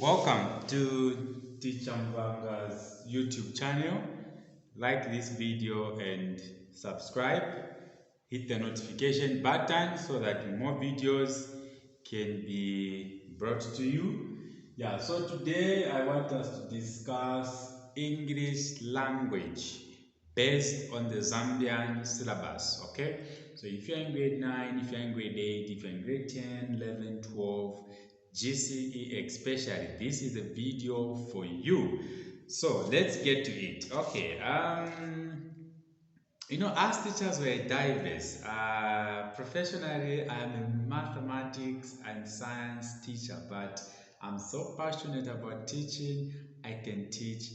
Welcome to Teacher Mbanga's YouTube channel. Like this video and subscribe. Hit the notification button so that more videos can be brought to you. So today I want us to discuss English language based on the Zambian syllabus, okay? So if you're in grade 9, if you're in grade 8, if you're in grade 10, 11, 12, GCE especially, this is a video for you. So let's get to it. Okay, as teachers we're diverse. Professionally, I'm a mathematics and science teacher, but I'm so passionate about teaching. I can teach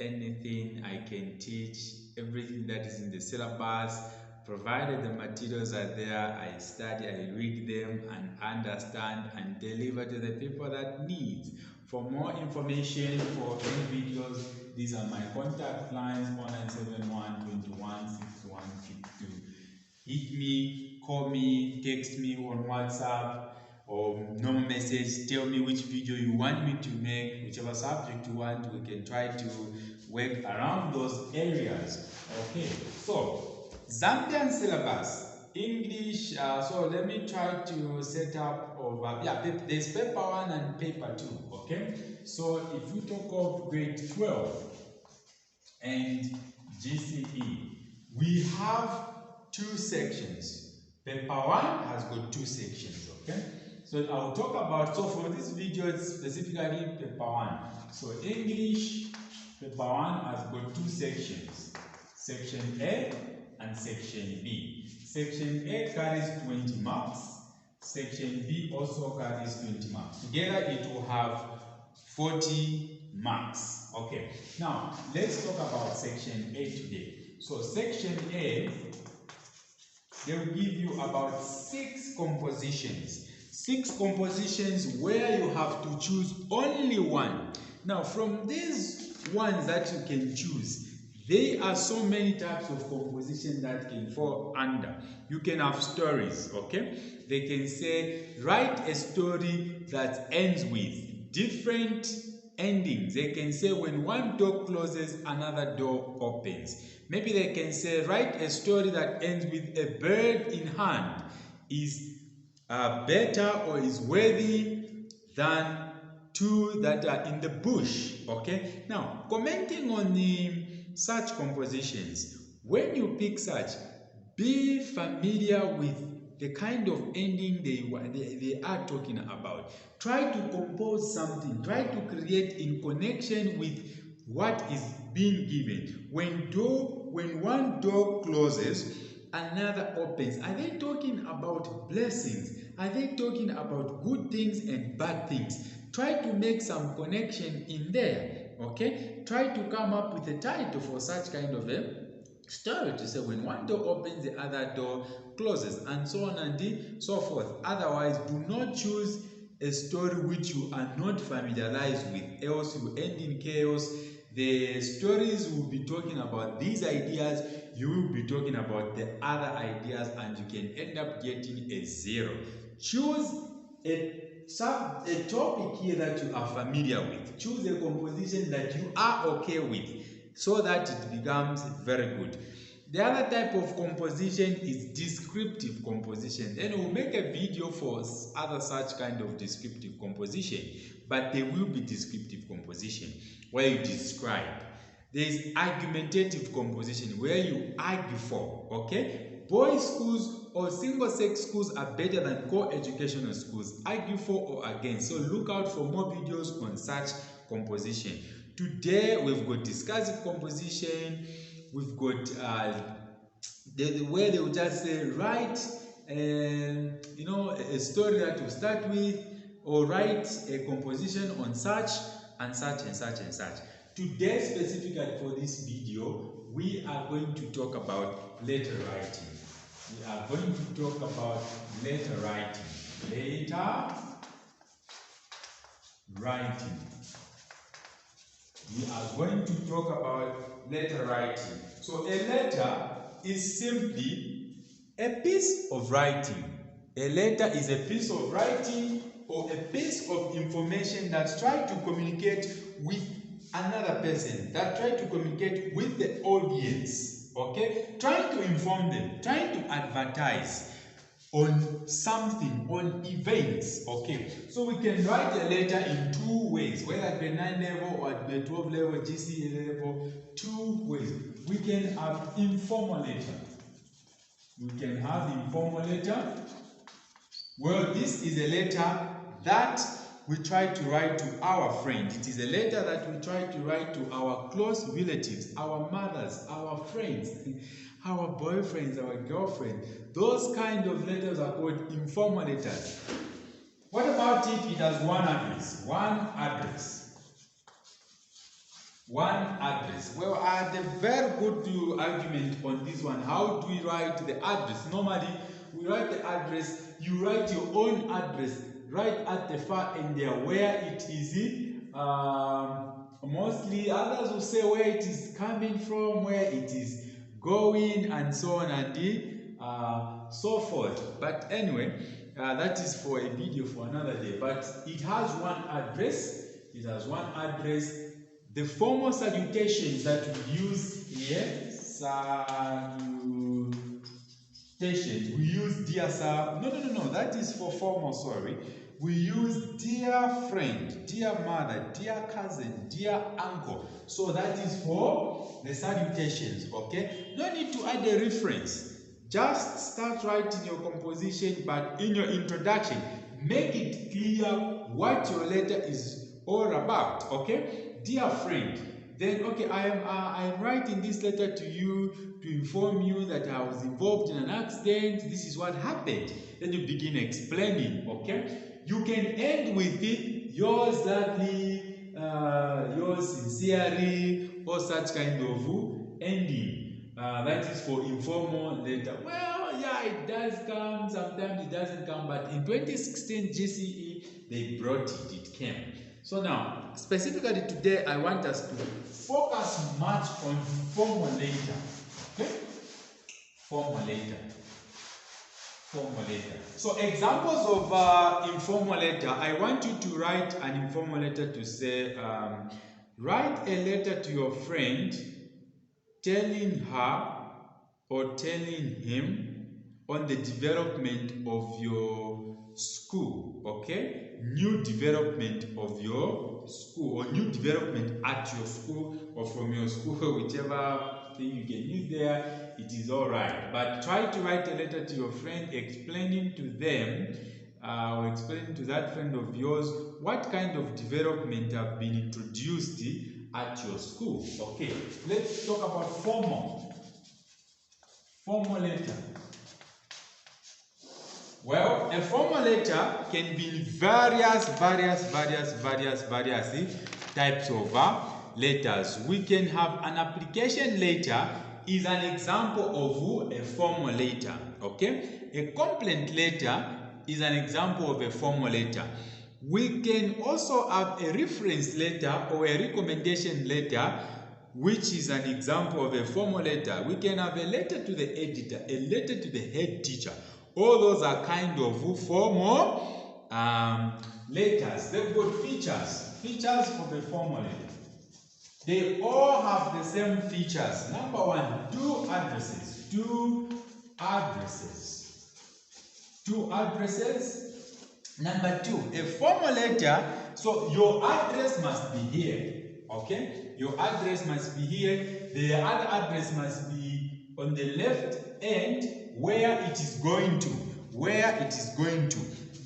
anything. I can teach everything that is in the syllabus. Provided the materials are there, I study, I read them and understand and deliver to the people that need. For more information, for any videos, these are my contact lines: 1971 21 61 52. Hit me, call me, text me on WhatsApp or normal message. Tell me which video you want me to make, whichever subject you want. We can try to work around those areas. Okay, so Zambian syllabus, English. So let me try to set up over. There's paper 1 and paper 2. Okay, so if we talk of grade 12 and GCE, we have 2 sections. Paper 1 has got 2 sections. Okay, so I'll talk about. So for this video, it's specifically paper 1. So English paper 1 has got 2 sections: section A and section B. Section A carries 20 marks. Section B also carries 20 marks. Together it will have 40 marks. Okay, now let's talk about section A today. So section A, they will give you about 6 compositions. 6 compositions where you have to choose only one. Now from these ones that you can choose, there are so many types of composition that can fall under. You can have stories, okay? They can say, write a story that ends with different endings. They can say, when one door closes, another door opens. Maybe they can say, write a story that ends with a bird in hand is better or is worthy than 2 that are in the bush. Okay, now commenting on such compositions, when you pick such, be familiar with the kind of ending they are talking about. Try to compose something, try to create in connection with what is being given. When one door closes, another opens. Are they talking about blessings? Are they talking about good things and bad things? Try to make some connection in there. Okay, try to come up with a title for such kind of a story, to say when one door opens, the other door closes, and so on and so forth. Otherwise, do not choose a story which you are not familiarized with, else you end in chaos. The stories will be talking about these ideas, you will be talking about the other ideas, and you can end up getting a 0. Choose a topic here that you are familiar with. Choose a composition that you are okay with, so that it becomes very good. The other type of composition is descriptive composition. Then we'll make a video for other such kind of descriptive composition, but they will be descriptive composition where you describe. There is argumentative composition where you argue for. Okay, boys' schools or single-sex schools are better than co-educational schools. Argue for or against. So look out for more videos on such composition. Today we've got discursive composition. We've got where they will just say, write a story that you start with, or write a composition on such and such and such and such. Today specifically for this video, we are going to talk about letter writing. We are going to talk about letter writing. Letter writing. We are going to talk about letter writing. So a letter is simply a piece of writing. A letter is a piece of writing or a piece of information that's trying to communicate with another person, that try to communicate with the audience, okay? Trying to inform them, trying to advertise on something, on events, okay? So we can write a letter in two ways, whether at grade 9 level or at grade 12 level, GCE level, two ways. We can have informal letter. We can have informal letter. Well, this is a letter that we try to write to our friend. It is a letter that we try to write to our close relatives, our mothers, our friends, our boyfriends, our girlfriends. Those kind of letters are called informal letters. What about if it has one address? One address. One address. Well, I had a very good argument on this one. How do we write the address? Normally, we write the address, you write your own address right at the far end there where it is. Mostly others will say where it is coming from, where it is going, and so on and so forth. But anyway, that is for a video for another day. But it has one address. It has one address. The formal salutations that we use here, salutations, we use dear sir. No, that is for formal, sorry. We use dear friend, dear mother, dear cousin, dear uncle. So that is for the salutations, okay? No need to add a reference. Just start writing your composition, but in your introduction, make it clear what your letter is all about, okay? Dear friend, then okay, I am writing this letter to you to inform you that I was involved in an accident. This is what happened. Then you begin explaining, okay? You can end with it, yours lovely, yours sincerely, or such kind of ending. That is for informal letter. Well, yeah, it does come, sometimes it doesn't come, but in 2016 GCE, they brought it, it came. So now, specifically today, I want us to focus much on formal letter. Okay? Formal letter. Formal letter. So examples of informal letter, I want you to write an informal letter to say, write a letter to your friend telling her or telling him on the development of your school, okay? New development of your school, or new development at your school or from your school, whichever thing you can use there, it is all right. But try to write a letter to your friend explaining to them or explaining to that friend of yours what kind of development have been introduced at your school. Okay, let's talk about formal letter. Well, a formal letter can be in various types of letters. We can have an application letter is an example of a formal letter, okay? A complaint letter is an example of a formal letter. We can also have a reference letter or a recommendation letter, which is an example of a formal letter. We can have a letter to the editor, a letter to the head teacher. All those are kind of formal letters. They've got features for the formal letter. They all have the same features. Number one, two addresses. Number two, a formal letter, so your address must be here, okay? Your address must be here. The other address must be on the left end where it is going to.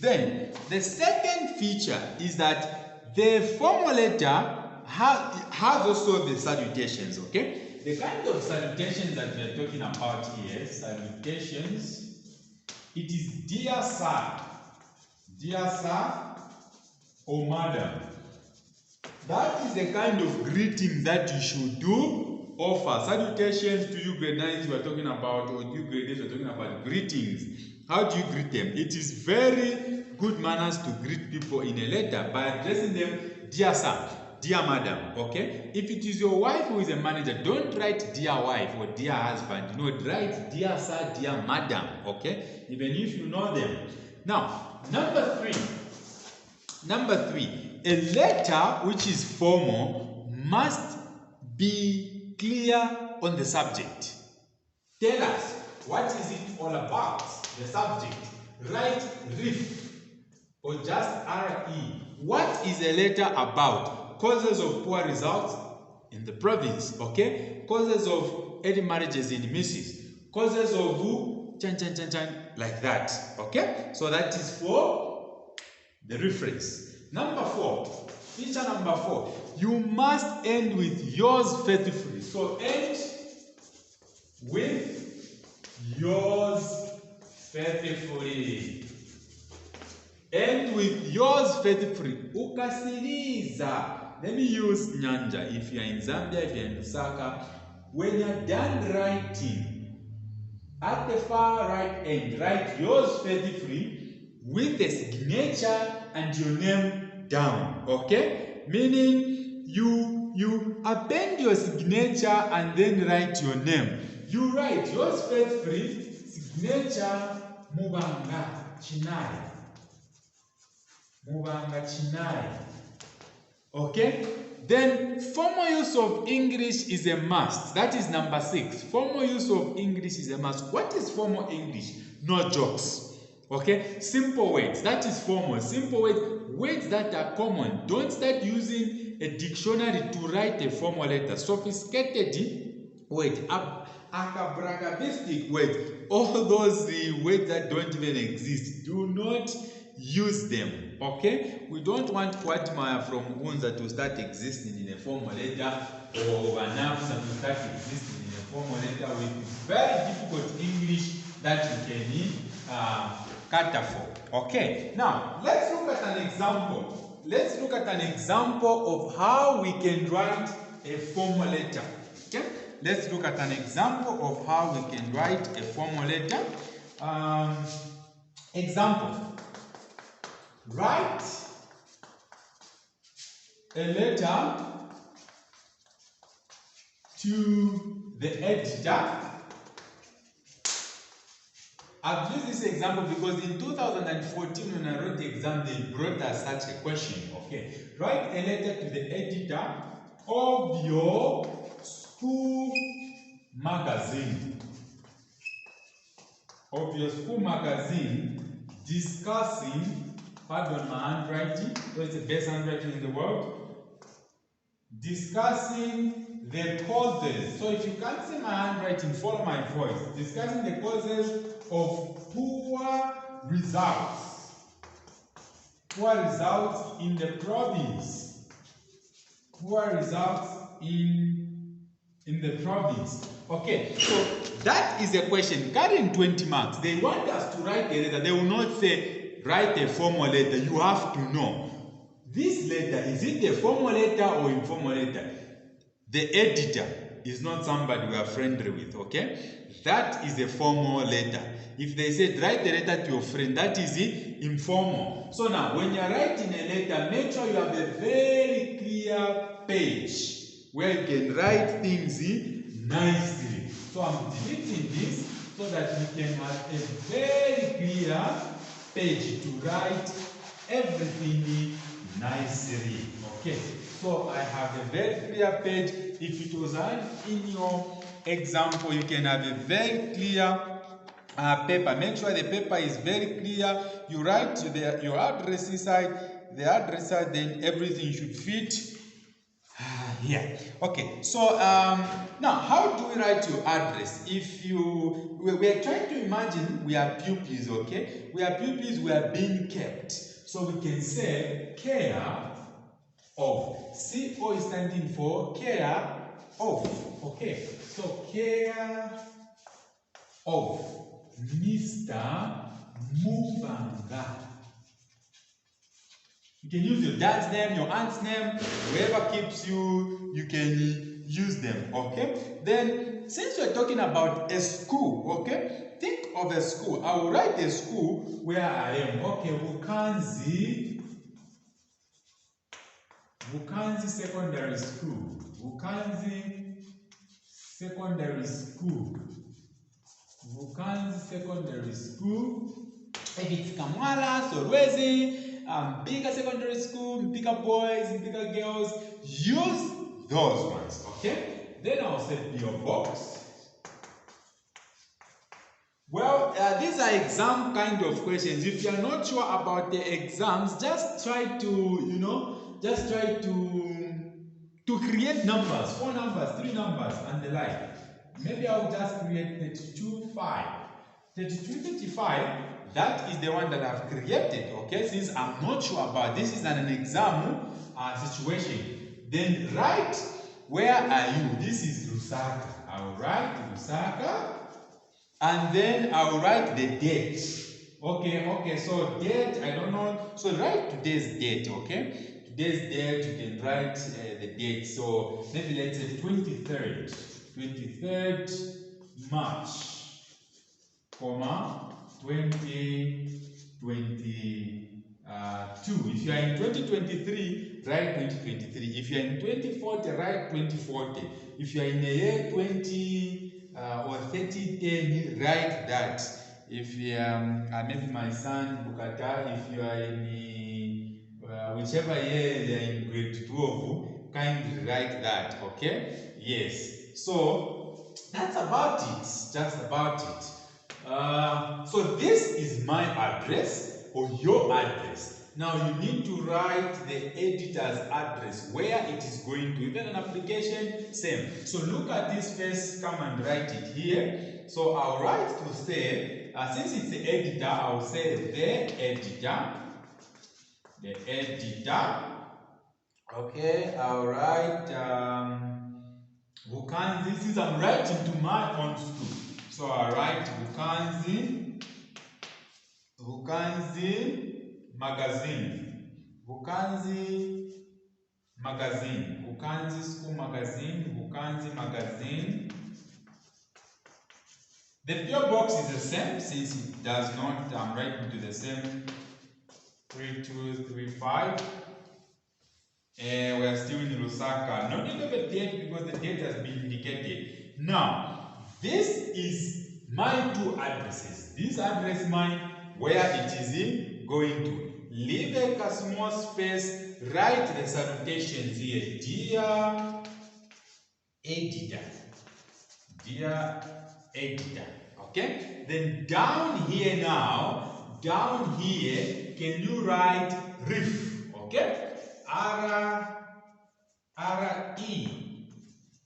Then, the second feature is that the formal letter has also the salutations, okay? The kind of salutations that we are talking about here, salutations, it is dear sir, or madam. That is the kind of greeting that you should do, offer. Salutations to you grade 9s we are talking about, or you grade 8s we are talking about greetings. How do you greet them? It is very good manners to greet people in a letter by addressing them dear sir, dear madam, okay? If it is your wife who is a manager, don't write dear wife or dear husband. No, write dear sir, dear madam, okay? Even if you know them. Now, number three. Number 3, a letter which is formal must be clear on the subject. Tell us, what is it all about? The subject. Write RIF or just RE. What is a letter about? Causes of poor results in the province, okay? Causes of early marriages in misses. Causes of who? Chan, chan, chan, chan, like that, okay? So that is for the reference. Number 4, feature number 4, you must end with yours faithfully. So end with yours faithfully. End with yours faithfully. Ukasiriza. Let me use Nyanja. If you are in Zambia, if you are in Lusaka, when you are done writing, at the far right end, write yours faithfully with a signature and your name down. Okay? Meaning you append your signature and then write your name. You write yours faithfully, signature Mubanga Chinai. Mubanga Chinai. Okay? Then formal use of English is a must. That is number 6. Formal use of English is a must. What is formal English? No jokes. Okay? Simple words. That is formal. Simple words. Words that are common. Don't start using a dictionary to write a formal letter. Sophisticated words. Abracadabristic words. All those words that don't even exist. Do not use them. Okay, we don't want Kwatimaya from Unza to start existing in a formal letter or Vanafsa to start existing in a formal letter with very difficult English that you can cater for. Okay, now let's look at an example. Let's look at an example of how we can write a formal letter. Okay, let's look at an example of how we can write a formal letter. Example. Write a letter to the editor. I've used this example because in 2014 when I wrote the exam, they brought us such a question. Okay, write a letter to the editor of your school magazine. Of your school magazine, discussing. Pardon my handwriting, so it's the best handwriting in the world. Discussing the causes. So if you can't see my handwriting, follow my voice. Discussing the causes of poor results. Poor results in the province. Poor results in the province. Okay, so that is a question. Carrying 20 marks. They want us to write a letter. They will not say, write a formal letter. You have to know. This letter, is it a formal letter or informal letter? The editor is not somebody we are friendly with, okay? That is a formal letter. If they said write a letter to your friend, that is informal. So now, when you are writing a letter, make sure you have a very clear page where you can write things nicely. So I'm deleting this so that we can have a very clear page to write everything nicely. Okay, so I have a very clear page. If it was in your example, you can have a very clear paper. Make sure the paper is very clear. You write your address inside, the address side, then everything should fit here. Okay, so now how do we write your address? If we are trying to imagine we are pupils, okay? We are pupils, we are being kept. So we can say care of. CO is standing for care of. Okay, so care of Mr. Mubanga. You can use your dad's name, your aunt's name, whoever keeps you, you can use them, okay? Then, since we're talking about a school, okay? Think of a school. I will write a school where I am. Okay, Bukanzi Secondary School. Bukanzi Secondary School. Bukanzi Secondary School. If it's Kamwala, Sorwezi, bigger secondary school, bigger boys, bigger girls. Use those ones, okay? Then I'll say PO box. Well, these are exam kind of questions. If you are not sure about the exams, just try to, just try to create numbers, 4 numbers, 3 numbers, and the like. Maybe I'll just create 32, 5. 32, 35, that is the one that I've created, okay? Since I'm not sure about this is an exam situation. Then write, where are you? This is Lusaka. I'll write Lusaka. And then I'll write the date. Okay, so date, I don't know. So write today's date, okay? Today's date, you can write the date. So maybe let's say 23rd March, 2022. If you are in 2023, write 2023. If you are in 2040, write 2040. If you are in the year 20 or 3010, write that. If you maybe my son Bukata, if you are in whichever year you are in grade 12, kindly write that, okay? Yes. So that's about it. Just about it. So this is my address or your address. Now you need to write the editor's address, where it is going to. Even an application, same. So look at this first, come and write it here. So I'll write to say, since it's the editor, I'll say the editor. The editor. Okay, I'll write Bukanzi, since I'm writing to my own school. So I'll write Bukanzi magazine. Bukanzi magazine. Bukanzi school magazine. Bukanzi magazine. The PO box is the same, since it does not, I'm writing to the same 3235. We are still in Lusaka. Not even the date, because the date has been indicated. Now, this is my 2 addresses. This address mine, where it is going to. Leave a small space, write the salutations here. Dear editor. Dear editor. Okay? Then down here now, down here, can you write RIF? Okay? R-E,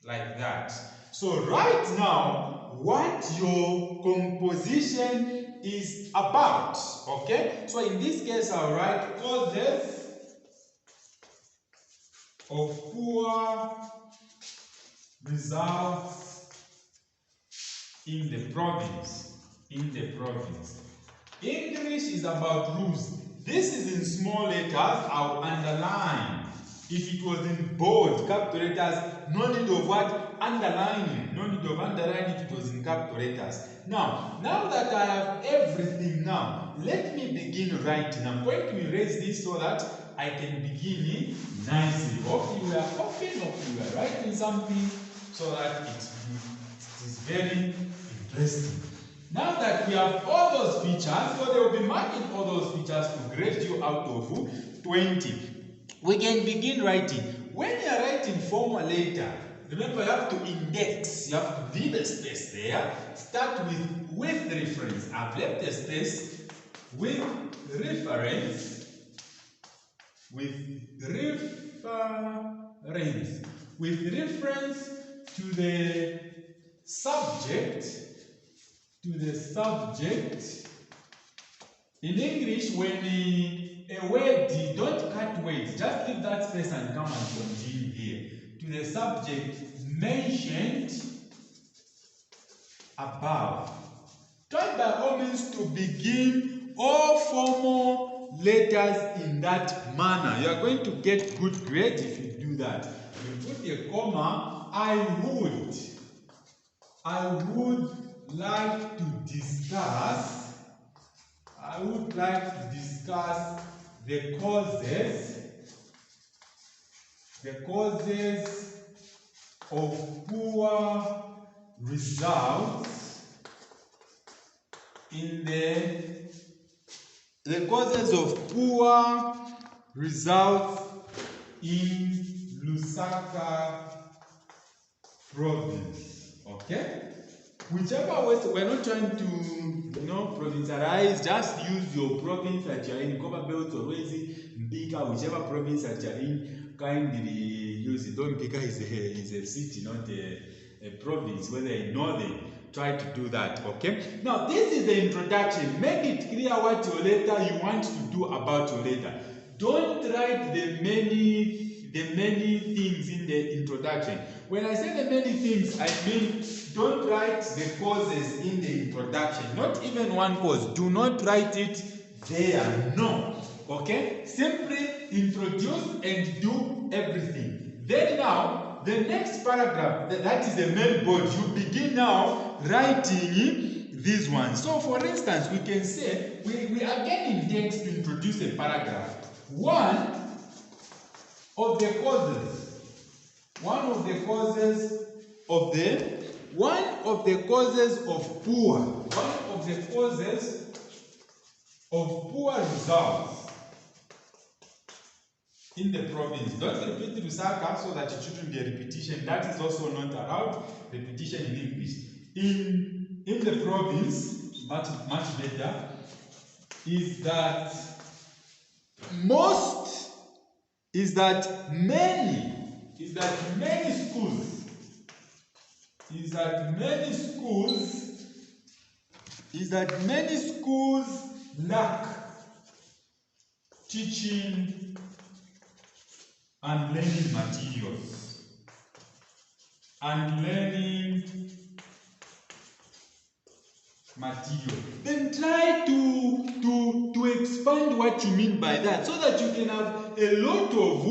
like that. So right now, what your composition is about, okay? So in this case, I'll write causes of poor results in the province. English is about rules. This is in small letters, I'll underline. If it was in bold, capital letters, no need of what? Underlining. No need of underlining, it was in capital letters. Now that I have everything now, let me begin writing. I'm going to erase this so that I can begin nicely. Hope you are writing something so that it is very interesting. Now that we have all those features, so they will be marking all those features to grade you out of 20. We can begin writing. When you are writing formulator, remember you have to index. You have to leave a space there. Start with reference. I've left a space with reference. With reference to the subject. In English, when a word, don't cut words, just leave that space and come and continue here. To the subject mentioned above. Try by all means to begin all formal letters in that manner. You are going to get good grades if you do that. You put a comma. I would like to discuss the causes of poor results in the the causes of poor results in Lusaka province. Okay? Whichever way, we're not trying to provincialize, just use your province that you're in. Copperbelt or Mbika, whichever province that you're in, kindly use it. Don't Mbika is a city, not a province, whether in northern. Try to do that, okay? Now, this is the introduction. Make it clear what your letter you want to do about your letter. Don't write the many things in the introduction. When I say the many things, I mean don't write the causes in the introduction. Not even one cause. Do not write it there. No. Okay? Simply introduce and do everything. Then now, the next paragraph, that is the main body. You begin now writing this one. So for instance, we can say, we are getting text to introduce a paragraph. One of the causes of poor results in the province. Don't repeat Lusaka so that it shouldn't be a repetition. That is also not allowed. Repetition in English. In the province, much better, is that many schools lack teaching and learning materials. Then try to expand what you mean by that so that you can have a lot of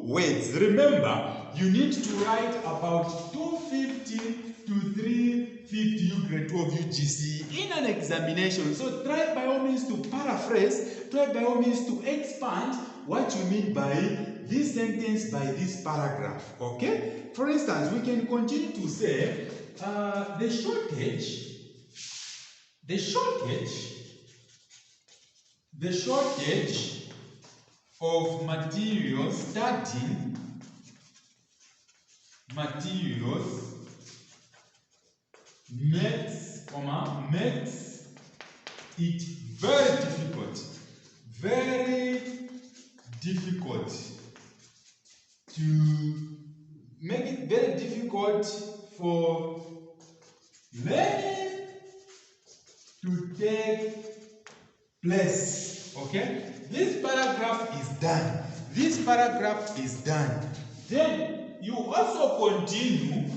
words. Remember, you need to write about 250 to 350 U grade 12 UGC in an examination. So try by all means to paraphrase, try by all means to expand what you mean by this sentence, by this paragraph. Okay? For instance, we can continue to say the shortage of materials, studying materials makes it very difficult for learning to take place. Okay? This paragraph is done. Then you also continue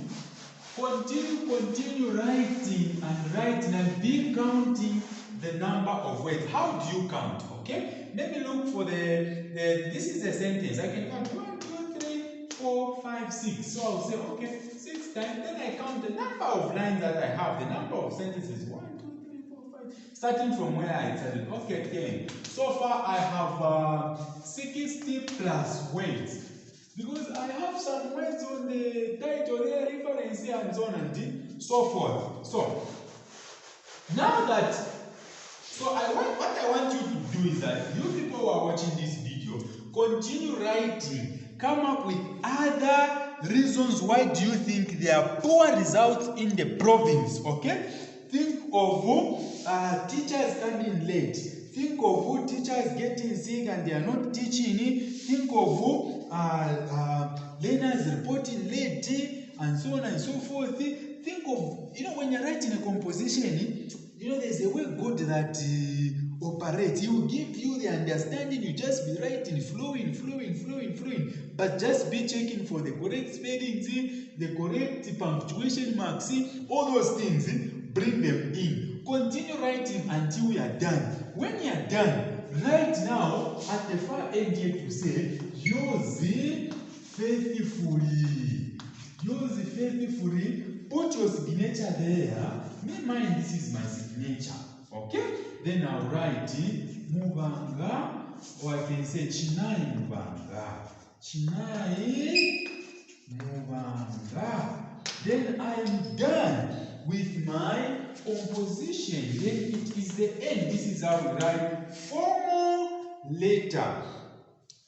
writing and be counting the number of words. How do you count? Okay? Let me look for this is a sentence. I can count 1, 2, 3, 4, 5, 6. So I'll say, okay, 6 times. Then I count the number of lines that I have, the number of sentences. 1, 2, 3, 4, 5. Starting from where I started. Okay, 10. So far I have 60 plus words. Because I have some words on the title there, reference here, and so on and so forth. So now that, what I want you to do is that you people who are watching this video, continue writing. Come up with other reasons why do you think there are poor results in the province. Okay? Think of teachers coming late. Think of teachers getting sick and they are not teaching. Think of learners reporting late and so on and so forth. Think of, when you're writing a composition, there's a way God that operates. He will give you the understanding. You just be writing, flowing. But just be checking for the correct spellings, the correct punctuation marks, all those things. Bring them in. Continue writing until we are done. When you are done, right now at the far end here to say, use faithfully. Put your signature there. Mine, this is my signature. Okay? Then I'll write Mubanga, or I can say Chinai Mubanga. Then I am done with my composition, then it is the end. This is how we write formulator.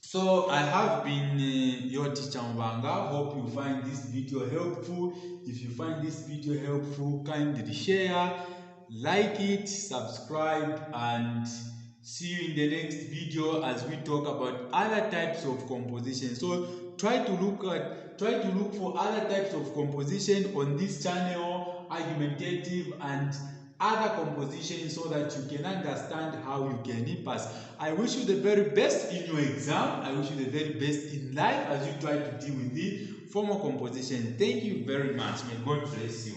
So I have been your teacher Mbanga. Hope you find this video helpful. If you find this video helpful, kindly share, like it, subscribe, and see you in the next video as we talk about other types of composition. So try to look for other types of composition on this channel, argumentative and other compositions, so that you can understand how you can pass. I wish you the very best in your exam. I wish you the very best in life as you try to deal with the formal composition. Thank you very much. May God bless you.